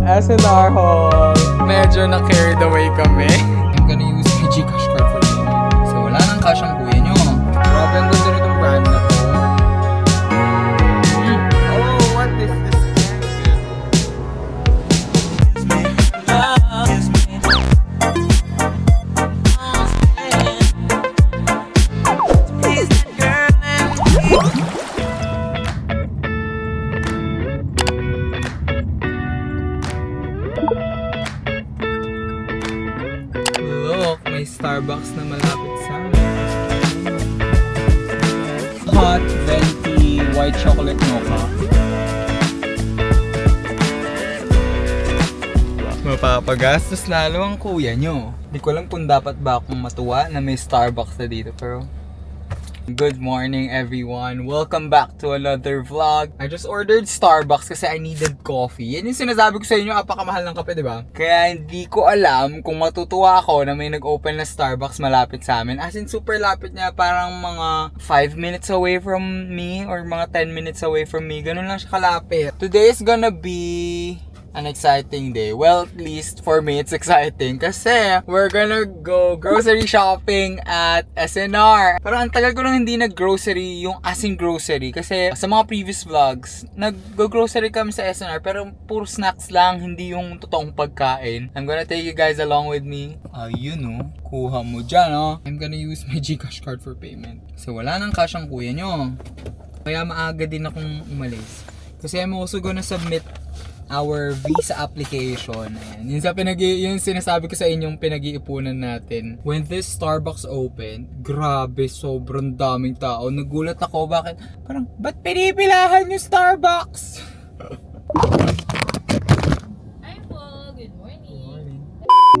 SNR Hall. Medyo na-carried away kami. I'm gonna use my Gcash card for payment. So wala nang cash ang kuya nyo. Grabe ang ganda nitong brand na to. Oh, what is this? Look, may Starbucks na malapit sa amin. Hot, venti, white chocolate mocha. Mapapagastos lalo ang kuya nyo. Di ko alam kung dapat ba akong matuwa na may Starbucks na dito, pero good morning everyone. Welcome back to another vlog. I just ordered Starbucks kasi I needed coffee. Yan yung sinasabi ko sa inyo, apakamahal ng kape, di ba? Kaya hindi ko alam kung matutuwa ako na may nag-open na Starbucks malapit sa amin. As in, super lapit niya. Parang mga 5 minutes away from me or mga 10 minutes away from me. Ganun lang siya kalapit. Today is gonna be an exciting day. Well, at least for me, it's exciting kasi we're gonna go grocery shopping at SNR. Pero ang tagal ko nang hindi nag-grocery, yung asing grocery. Kasi sa mga previous vlogs, nag-grocery kami sa SNR pero puro snacks lang, hindi yung totoong pagkain. I'm gonna take you guys along with me. Ayun oh, kuha mo dyan oh. I'm gonna use my Gcash card for payment. Kasi wala nang cash ang kuya nyo. Kaya maaga din akong umalis. Kasi I'm also gonna submit our visa application. Ayan. Yung sinasabi ko sa inyong pinag-iipunan natin. When this Starbucks opened, grabe, sobrang daming tao. Nagulat ako, ba't pinipilahan yung Starbucks? Hi po, good morning.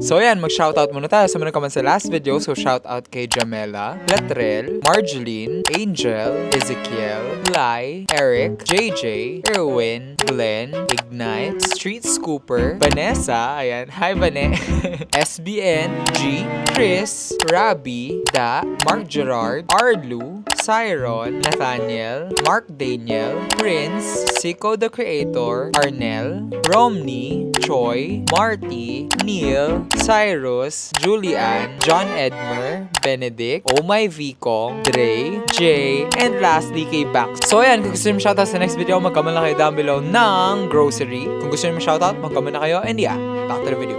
So yan, mag-shoutout muna tayo sa mga naman sa last video. So shoutout kay Jamela, Latrell, Marjeline, Angel, Ezekiel, Lai, Eric, JJ, Erwin, Glenn, Ignite, Street Scooper, Vanessa, ayan, hi Vane, SBN, G, Chris, Rabbi, Da, Mark Gerard, Arlu, Cyron, Nathaniel, Mark Daniel, Prince, Siko the Creator, Arnel, Romney, Choi, Marty, Neil, Cyrus, Julian, John Edmer, Benedict, Oh My Vicong, Dre, Jay, and lastly kay Bax. So ayan, kung gusto nyo shoutout sa next video, mag-comment lang kayo down below ng grocery. Kung gusto nyo shoutout, mag-comment na kayo. And yeah, back to the video.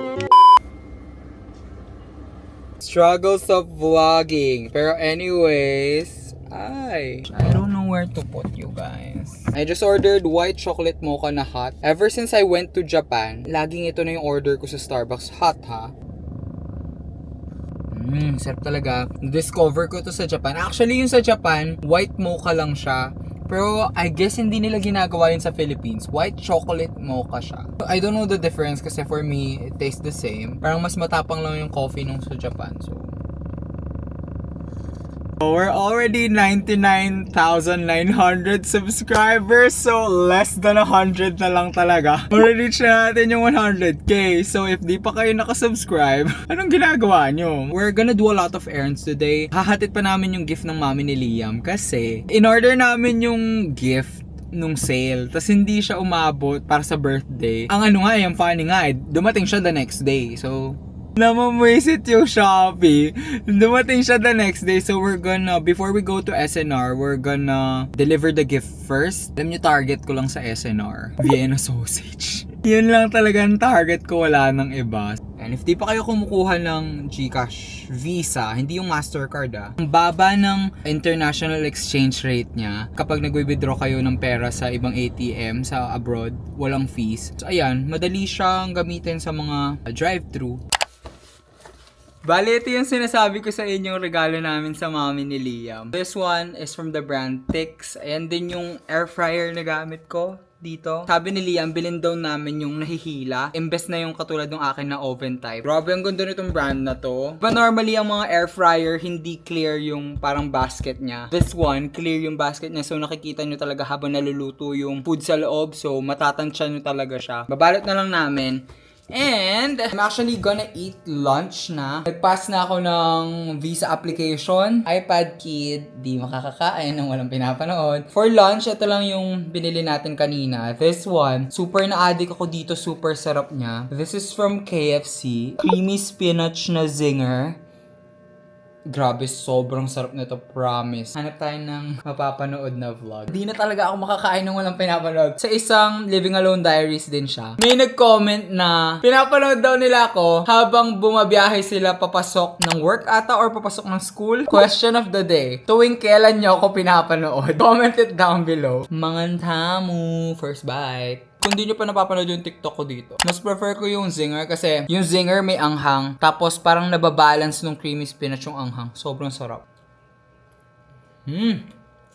Struggles of vlogging. Pero anyways, I don't know where to put you guys. I just ordered white chocolate mocha na hot. Ever since I went to Japan, laging ito na yung order ko sa Starbucks. Hot ha? Sarap talaga. Discover ko to sa Japan. Actually, yung sa Japan, white mocha lang siya. Pero I guess hindi nila ginagawa yun sa Philippines. White chocolate mocha siya. I don't know the difference kasi for me, it tastes the same. Parang mas matapang lang yung coffee nung sa Japan. So we're already 99,900 subscribers. So less than 100 na lang talaga. Already-reach na natin yung 100k. So if di pa kayo nakasubscribe, anong ginagawa nyo? We're gonna do a lot of errands today. Hahatid pa namin yung gift ng mami ni Liam. Kasi in-order namin yung gift nung sale. Tapos hindi siya umabot para sa birthday. Ang ano nga, yung funny nga, dumating siya the next day. So namamwisit yung Shopee. Dumating siya the next day. So we're gonna, before we go to SNR, we're gonna deliver the gift first. Alam nyo, target ko lang sa SNR, Vienna sausage. Yun lang talaga ang target ko, wala nang iba. And if di pa kayo kumukuha ng Gcash Visa, hindi yung Mastercard ang baba ng international exchange rate niya kapag nag-withdraw kayo ng pera sa ibang ATM sa abroad, walang fees. So ayan, madali siyang gamitin sa mga drive-thru. Bali, ito yung sinasabi ko sa inyong regalo namin sa mami ni Liam. This one is from the brand Tix. Ayan din yung air fryer na gamit ko dito. Sabi ni Liam, bilhin daw namin yung nahihila. Imbes na yung katulad ng akin na oven type. Grabe, ang ganda nitong brand na to. Diba normally ang mga air fryer, hindi clear yung parang basket niya. This one, clear yung basket niya. So nakikita nyo talaga habang naluluto yung food sa loob. So matatansya nyo talaga siya. Babalot na lang namin. And I'm actually gonna eat lunch na. Nag-pass na ako ng visa application. iPad Kid, di makakakain ng walang pinapanood. For lunch, ito lang yung binili natin kanina. This one, super na-addict ako dito. Super sarap niya. This is from KFC. Creamy spinach na zinger. Grabe, sobrang sarap nito, promise. Hanap tayo ng mapapanood na vlog. Di na talaga ako makakain ng walang pinapanood. Sa isang Living Alone Diaries din siya. May nag-comment na pinapanood daw nila ako habang bumabiyahe sila papasok ng work ata or papasok ng school. Question of the day. Tuwing kailan nyo ako pinapanood? Comment it down below. Mangantamu, first bite. Kung di nyo pa napapanood yung TikTok ko dito, mas prefer ko yung zinger kasi yung zinger may anghang, tapos parang nababalance nung creamy spinach yung anghang. Sobrang sarap.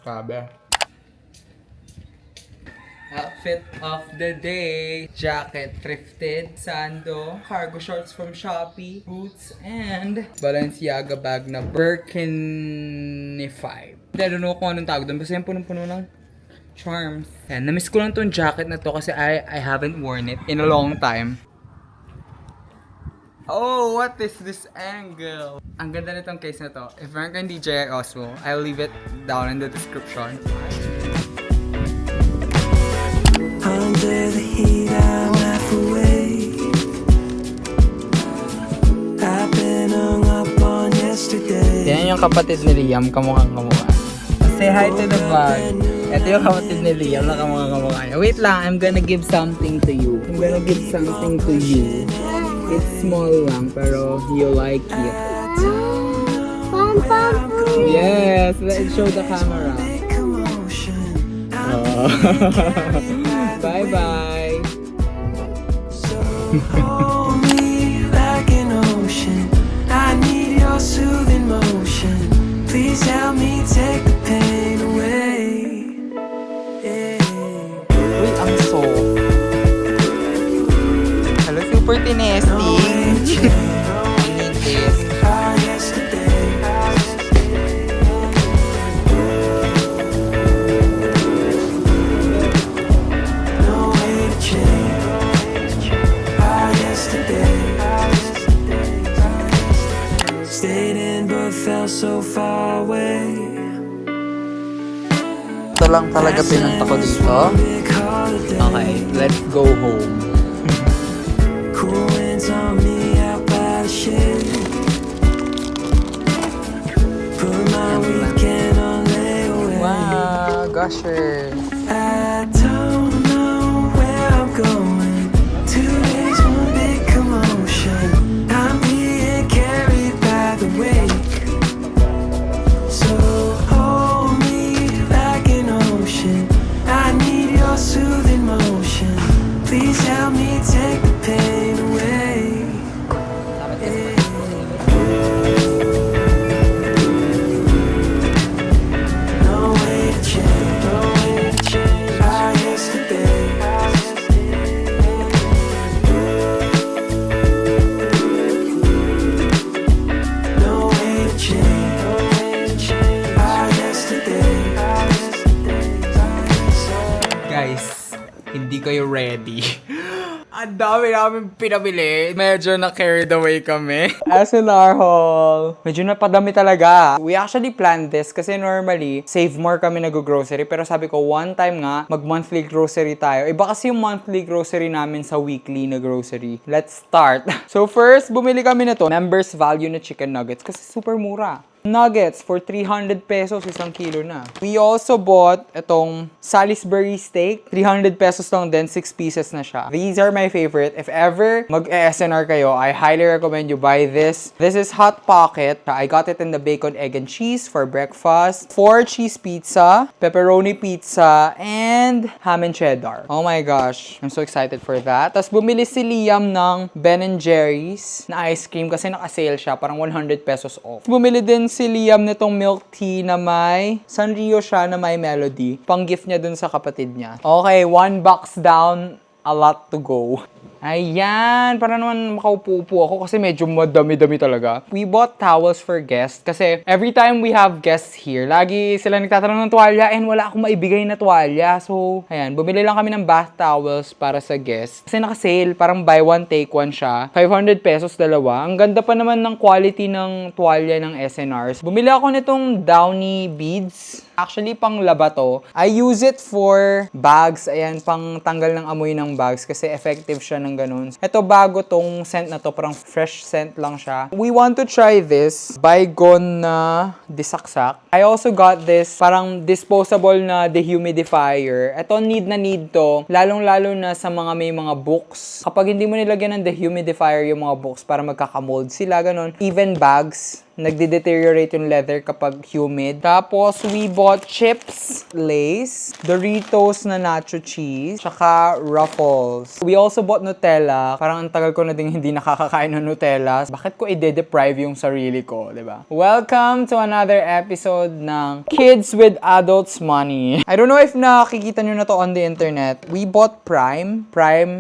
Grabe. Outfit of the day. Jacket thrifted, sando, cargo shorts from Shopee, boots, and Balenciaga bag na Birkinified. I don't know kung anong tawag doon. Basta yung punong-puno ng charms. Yan, namiss ko lang tong jacket na to kasi I haven't worn it in a long time. Oh, what is this angle? Ang ganda nitong case na to. If meron kang DJI Osmo, I'll leave it down in the description. Under the heat, I'm half awake. I've been hung up on yesterday. Yan yung kapatid ni Liam, kamukhang-kamukha. Say hi to the vlog. Ito yung kapatid ni Liam na kamukhang-kamukha niya. Wait lang, I'm gonna give something to you. I'm gonna give something to you. It's small lang, pero you like it. Yes, let's show the camera. Oh. Bye-bye. Hold me like an ocean. I need your soothing motion. Please help me take the pain away. Uy, ang soft. Hello, super tinesty. I need this. Stayed in but felt so far away. Ito lang talaga pinunta ko dito. Okay, let's go home. Cool winds on me out by the shade. Put my weekend on layaway. Wow, gusher. I don't know where I'm going. 2 days, one big commotion. I'm being carried by the wake. So hold me like an ocean. I need your soothing motion. Please help me take the pain away. No way to change, no way to change our yesterday. No way to change, no way to change our yesterday. Guys, hindi kayo ready. Ang dami namin pinabili. Medyo na-carried away kami. SNR haul. Medyo napadami talaga. We actually planned this kasi normally, save more kami nag-grocery. Pero sabi ko, one time nga, mag-monthly grocery tayo. Iba kasi yung monthly grocery namin sa weekly na grocery. Let's start. So first, bumili kami nito. Members value na chicken nuggets kasi super mura. Nuggets for 300 pesos, 1 kilo na. We also bought itong Salisbury steak. 300 pesos lang din, 6 pieces na siya. These are my favorite. If ever mag-SNR kayo, I highly recommend you buy this. This is Hot Pocket. I got it in the bacon, egg, and cheese for breakfast. 4 cheese pizza, pepperoni pizza, and ham and cheddar. Oh my gosh, I'm so excited for that. Tapos bumili si Liam ng Ben & Jerry's na ice cream kasi naka-sale siya, parang 100 pesos off. Bumili din si Liam nitong milk tea na may Sanrio siya na may melody. Pang gift niya dun sa kapatid niya. Okay, 1 box down, a lot to go. Ayan, para naman makaupo-upo ako kasi medyo madami-dami talaga. We bought towels for guests kasi every time we have guests here, lagi sila nagtatanong ng tuwalya and wala akong maibigay na tuwalya. So, ayan, bumili lang kami ng bath towels para sa guests. Kasi naka-sale, parang buy one, take one siya. 500 pesos dalawa. Ang ganda pa naman ng quality ng tuwalya ng SNRs. Bumili ako nitong Downy beads. Actually, pang laba to. I use it for bags. Ayan, pang tanggal ng amoy ng bags kasi effective siya ng ganun. Ito, bago tong scent na to. Parang fresh scent lang siya. We want to try this. Bygone na disaksak. I also got this parang disposable na dehumidifier. Ito, need na need to. Lalong-lalo na sa mga may mga books. Kapag hindi mo nilagyan ng dehumidifier yung mga books para magkakamold sila, ganun. Even bags, nagde-deteriorate yung leather kapag humid. Tapos, we bought chips, Lay's, Doritos na nacho cheese, tsaka Ruffles. We also bought Nutella. Parang ang tagal ko na din hindi nakakakain ng Nutella. Bakit ko i-deprive yung sarili ko, di ba? Welcome to another episode ng Kids with Adults Money. I don't know if nakikita nyo na to on the internet. We bought Prime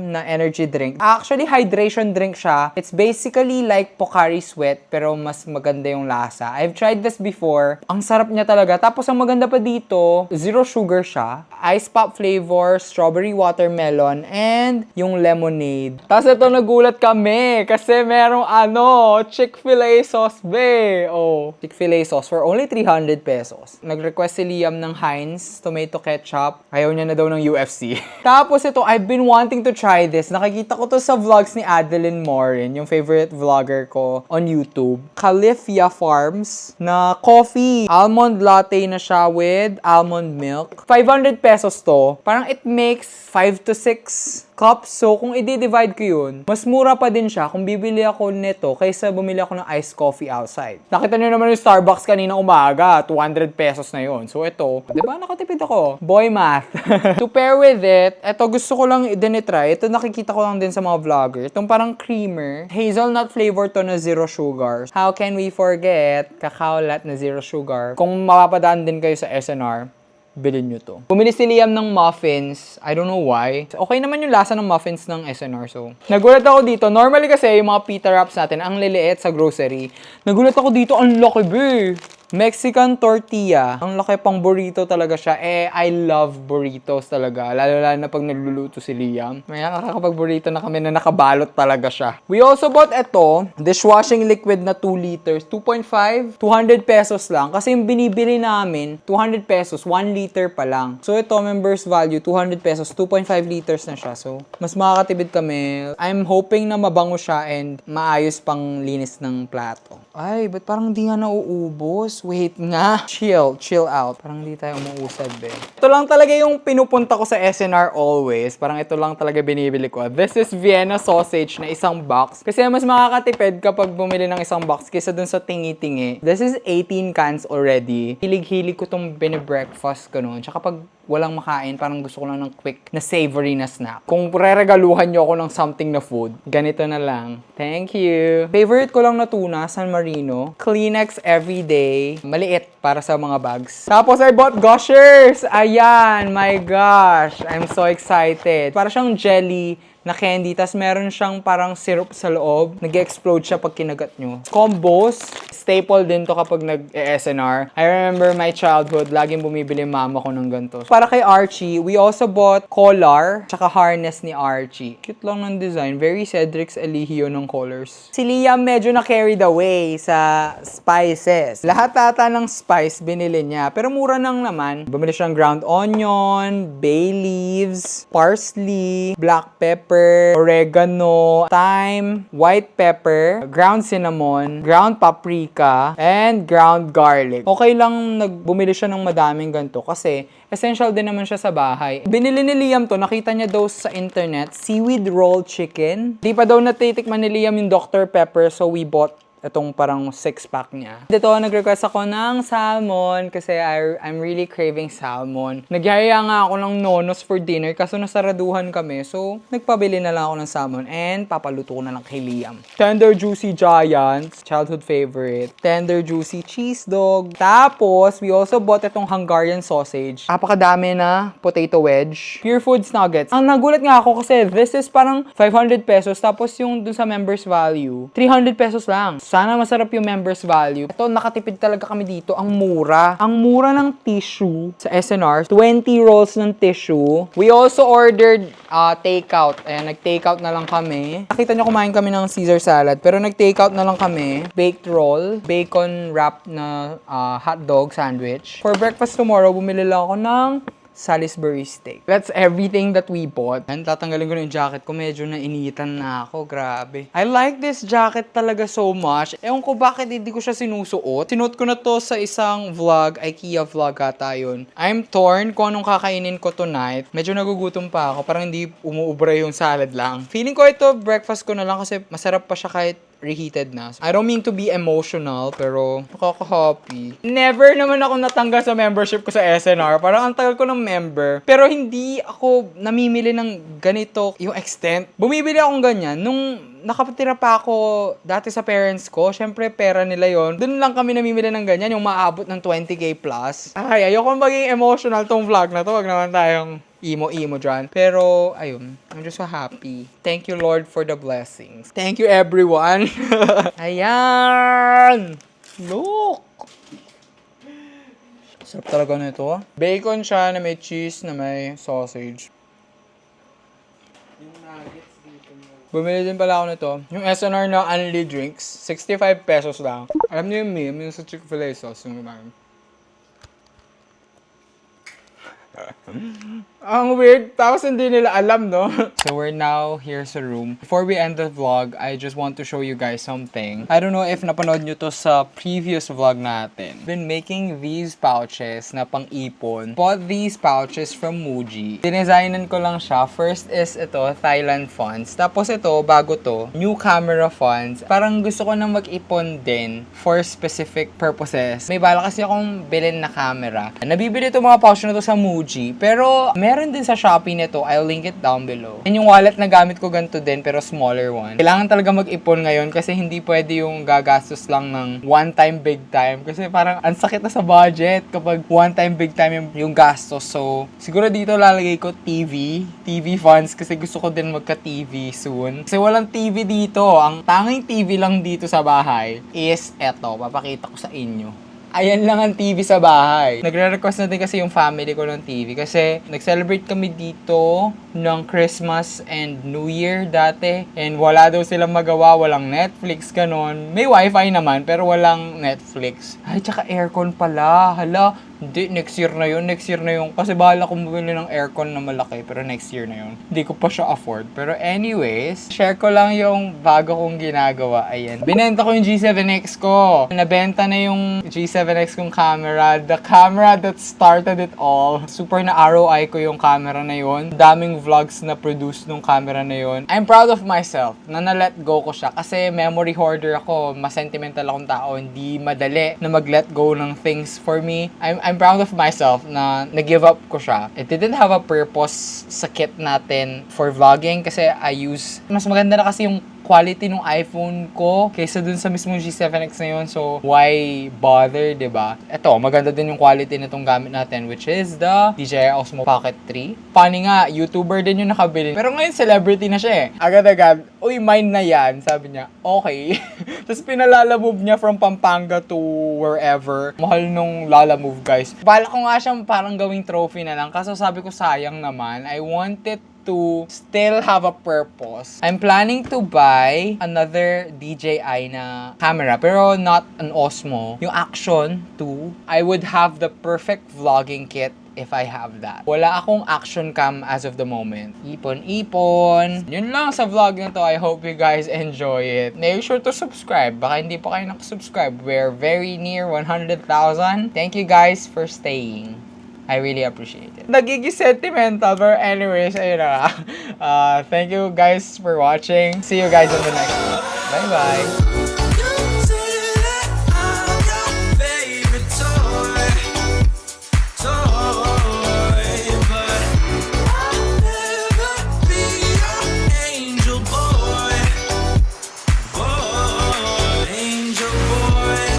na energy drink. Actually, hydration drink siya. It's basically like Pocari Sweat, pero mas maganda yung lasa. I've tried this before. Ang sarap niya talaga. Tapos ang maganda pa dito, zero sugar siya. Ice pop flavor, strawberry watermelon, and yung lemonade. Tapos ito nagulat kami kasi merong Chick-fil-A sauce be. Oh, Chick-fil-A sauce for only 300 pesos. Nag-request si Liam ng Heinz tomato ketchup. Ayaw niya na daw ng UFC. Tapos ito, I've been wanting to try this. Nakikita ko to sa vlogs ni Adeline Morin, yung favorite vlogger ko on YouTube. Califia Farms na coffee. Almond latte na siya with almond milk. 500 pesos to. Parang it makes 5 to 6 cups. So, kung i-divide ko yun, mas mura pa din siya kung bibili ako nito kaysa bumili ako ng iced coffee outside. Nakita nyo naman yung Starbucks kanina umaga. 200 pesos na yun. So, ito. Diba? Nakatipid ako. Boy math. To pair with it, ito gusto ko lang din i-try. Ito nakikita ko lang din sa mga vlogger. Itong parang creamer. Hazelnut flavor to na zero sugar. How can we forget cacao latte na zero sugar? Kung mapapadaan din kayo sa SNR, bilhin nyo to. Bumili si Liam ng muffins. I don't know why. Okay naman yung lasa ng muffins ng SNR. So, nagulat ako dito. Normally kasi, yung mga pita wraps natin, ang liliit sa grocery. Nagulat ako dito, ang laki be. Mexican tortilla. Ang laki pang burrito talaga siya. I love burritos talaga. Lalo na pag nagluluto si Liam. May nakakapag-burrito na kami na nakabalot talaga siya. We also bought ito, dishwashing liquid na 2 liters. 2.5? 200 pesos lang. Kasi yung binibili namin, 200 pesos, 1 liter pa lang. So ito, members value, 200 pesos, 2.5 liters na siya. So, mas makakatipid kami. I'm hoping na mabango siya and maayos pang linis ng plato. Ay, ba't parang di nga nauubos? Wait nga. Chill out. Parang di tayo umuusad, be. Ito lang talaga yung pinupunta ko sa SNR always. Parang ito lang talaga binibili ko. This is Vienna sausage na isang box. Kasi mas makakatipid kapag bumili ng isang box kaysa dun sa tingi-tingi. This is 18 cans already. Hilig-hilig ko tong binibreakfast ko noon. Tsaka pag walang makain, parang gusto ko lang ng quick na savory na snack. Kung reregaluhan nyo ako ng something na food, ganito na lang. Thank you. Favorite ko lang na tuna, San Marino. Kleenex everyday. Maliit para sa mga bags. Tapos I bought Gushers! Ayan, my gosh. I'm so excited. Para siyang jelly na candy, tas meron siyang parang syrup sa loob. Nag-explode siya pag kinagat nyo. Combos, staple din to kapag nag-SNR. I remember my childhood, laging bumibili mama ko ng ganito. Para kay Archie, we also bought collar, tsaka harness ni Archie. Cute lang ng design. Very Cedric's Eligio ng colors. Si Liam medyo na-carried away sa spices. Lahat ata ng spice binili niya. Pero mura nang naman. Bumili siyang ground onion, bay leaves, parsley, black pepper, oregano, thyme, white pepper, ground cinnamon, ground paprika, and ground garlic. Okay lang bumili siya ng madaming ganito kasi essential din naman siya sa bahay. Binili ni Liam to, nakita niya daw sa internet, seaweed roll chicken. Di pa daw natitikman ni Liam yung Dr. Pepper, so we bought Itong parang 6-pack niya. Dito, nag-request ako ng salmon kasi I'm really craving salmon. Nagyaya nga ako ng nonos for dinner kaso nasaraduhan kami. So, nagpabili na lang ako ng salmon and papaluto ko na lang kay Liam. Tender Juicy Giants, childhood favorite. Tender Juicy Cheese Dog. Tapos, we also bought itong Hungarian sausage. Apakadami na potato wedge. Pure Foods Nuggets. Ang nagulat nga ako kasi this is parang 500 pesos tapos yung dun sa members value, 300 pesos lang. Sana masarap yung members value. Ito, nakatipid talaga kami dito. Ang mura. Ang mura ng tissue sa SNR. 20 rolls ng tissue. We also ordered takeout. Ayan, nag-takeout na lang kami. Nakita nyo kumain kami ng Caesar salad. Pero nag-takeout na lang kami. Baked roll. Bacon wrap na hotdog sandwich. For breakfast tomorrow, bumili lang ako ng Salisbury steak. That's everything that we bought. And tatanggalin ko na yung jacket ko. Medyo nainitan na ako. Grabe. I like this jacket talaga so much. Ewan ko bakit hindi ko siya sinusuot. Sinuot ko na to sa isang vlog. IKEA vlog ata yun. I'm torn kung anong kakainin ko tonight. Medyo nagugutom pa ako. Parang hindi umuubra yung salad lang. Feeling ko ito breakfast ko na lang kasi masarap pa siya kahit reheated na. I don't mean to be emotional, pero nakaka-happy. Never naman ako natanggal sa membership ko sa SNR. Parang ang tagal ko ng member. Pero hindi ako namimili ng ganito yung extent. Bumibili akong ganyan. Nung nakapatira pa ako dati sa parents ko, syempre pera nila yon. Doon lang kami namimili ng ganyan, yung maabot ng 20k plus. Ay, ayoko maging emotional tong vlog na to. Wag naman tayong emo dyan. Pero, ayun. I'm just so happy. Thank you, Lord, for the blessings. Thank you, everyone. Ayan! Look! Sarap talaga nito. Bacon siya na may cheese na may sausage. Bumili din pala ako nito. Yung SNR na Unli Drinks, 65 pesos lang. Alam niyo yung meme, yung sa Chick-fil-A sauce. Yung ang weird. Tapos hindi nila alam, no? So we're now here sa room. Before we end the vlog, I just want to show you guys something. I don't know if napanood nyo to sa previous vlog natin. Been making these pouches na pang-ipon. Bought these pouches from Muji. Dinesignan ko lang siya. First is ito, Thailand funds. Tapos ito, bago to, new camera funds. Parang gusto ko nang mag-ipon din for specific purposes. May bala kasi akong bilhin na camera. Nabibili itong mga pouch na to sa Muji. Pero meron din sa Shopee nito. I'll link it down below. And yung wallet na gamit ko ganito din pero smaller one. Kailangan talaga mag-ipon ngayon kasi hindi pwede yung gagastos lang ng one time big time. Kasi parang ang sakit na sa budget kapag one time big time yung gastos. So siguro dito lalagay ko TV funds kasi gusto ko din magka-TV soon. Kasi walang TV dito. Ang tanging TV lang dito sa bahay is eto. Papakita ko sa inyo. Ayan lang ang TV sa bahay. Nagre-request na din kasi yung family ko ng TV kasi nag-celebrate kami dito ng Christmas and New Year dati. And wala daw silang magawa, walang Netflix, ganon. May wifi naman pero walang Netflix. Ay, tsaka aircon pala. Hala, hindi, next year na yun. Kasi bahala kong bumili ng aircon na malaki pero next year na yun. Hindi ko pa siya afford. Pero anyways, share ko lang yung bago kong ginagawa. Ayan. Binenta ko yung G7X ko. Nabenta na yung G7X kong camera. The camera that started it all. Super na ROI ko yung camera na yun. Daming vlogs na produce nung camera na yun. I'm proud of myself na na-let go ko siya. Kasi memory hoarder ako. Mas sentimental akong tao. Hindi madali na mag-let go ng things for me. I'm proud of myself na nag-give up ko siya. It didn't have a purpose sa kit natin for vlogging kasi mas maganda na kasi yung quality ng iPhone ko kaysa dun sa mismong G7X na yun. So, why bother, diba? Ito, maganda din yung quality na itong gamit natin, which is the DJI Osmo Pocket 3. Funny nga, YouTuber din yung nakabili. Pero ngayon, celebrity na siya eh. Agad-agad, uy, mine na yan. Sabi niya, okay. Tapos pinalalamove niya from Pampanga to wherever. Mahal nung Lalamove, guys. Bala ko nga siyang parang gawing trophy na lang. Kaso sabi ko, sayang naman. I want it to still have a purpose. I'm planning to buy another DJI na camera, pero not an Osmo. Yung Action 2, I would have the perfect vlogging kit if I have that. Wala akong action cam as of the moment. Ipon. Yun lang sa vlog na to. I hope you guys enjoy it. Make sure to subscribe. Baka hindi pa kayo nakasubscribe. We're very near 100,000. Thank you guys for staying. I really appreciate it. Nagiging sentimental, but anyways, ayun na. Thank you guys for watching. See you guys in the next one. Bye-bye!